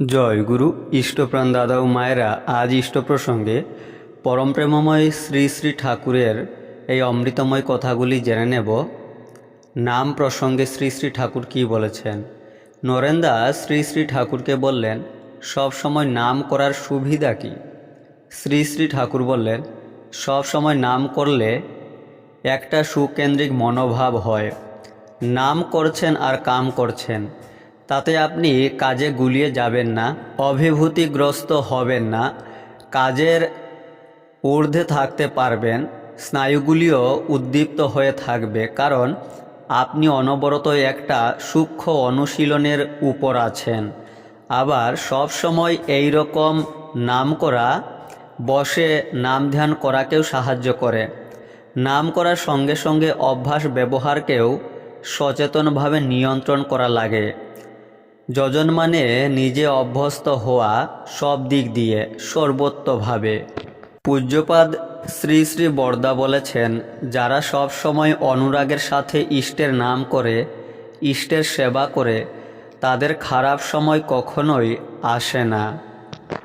জয় গুরু ইষ্টপ্রাণ দাদা ও মায়েরা, আজ ইষ্ট প্রসঙ্গে পরম প্রেমময় শ্রী শ্রী ঠাকুরের এই অমৃতময় কথাগুলি জেনে নেব। নাম প্রসঙ্গে শ্রী শ্রী ঠাকুর কি বলেছেন। নরেন্দা শ্রী শ্রী ঠাকুরকে বললেন, সব সময় নাম করার সুবিধা কি? শ্রী শ্রী ঠাকুর বললেন, সব সময় নাম করলে একটা সুকেন্দ্রিক মনোভাব হয়। নাম করছেন আর কাম করছেন, তাতে আপনি কাজে গুলিয়ে যাবেন না, অভিভূতিগ্রস্ত হবেন না, কাজের ঊর্ধ্বে থাকতে পারবেন, স্নায়ুগুলিও উদ্দীপ্ত হয়ে থাকবে, কারণ আপনি অনবরত একটা সূক্ষ্ম অনুশীলনের উপর আছেন। আবার সব সময় এই রকম নাম করা বসে নাম ধ্যান করাকেও সাহায্য করে। নাম করার সঙ্গে সঙ্গে অভ্যাস ব্যবহারকেও সচেতনভাবে নিয়ন্ত্রণ করা লাগে। যজন মানে নিজে অভ্যস্ত হওয়া, সব দিক দিয়ে সর্বত্রভাবে। পূজ্যপাদ শ্রী শ্রী বরদা বলেছেন, যারা সব সময় অনুরাগের সাথে ইষ্টের নাম করে, ইষ্টের সেবা করে, তাদের খারাপ সময় কখনোই আসে না।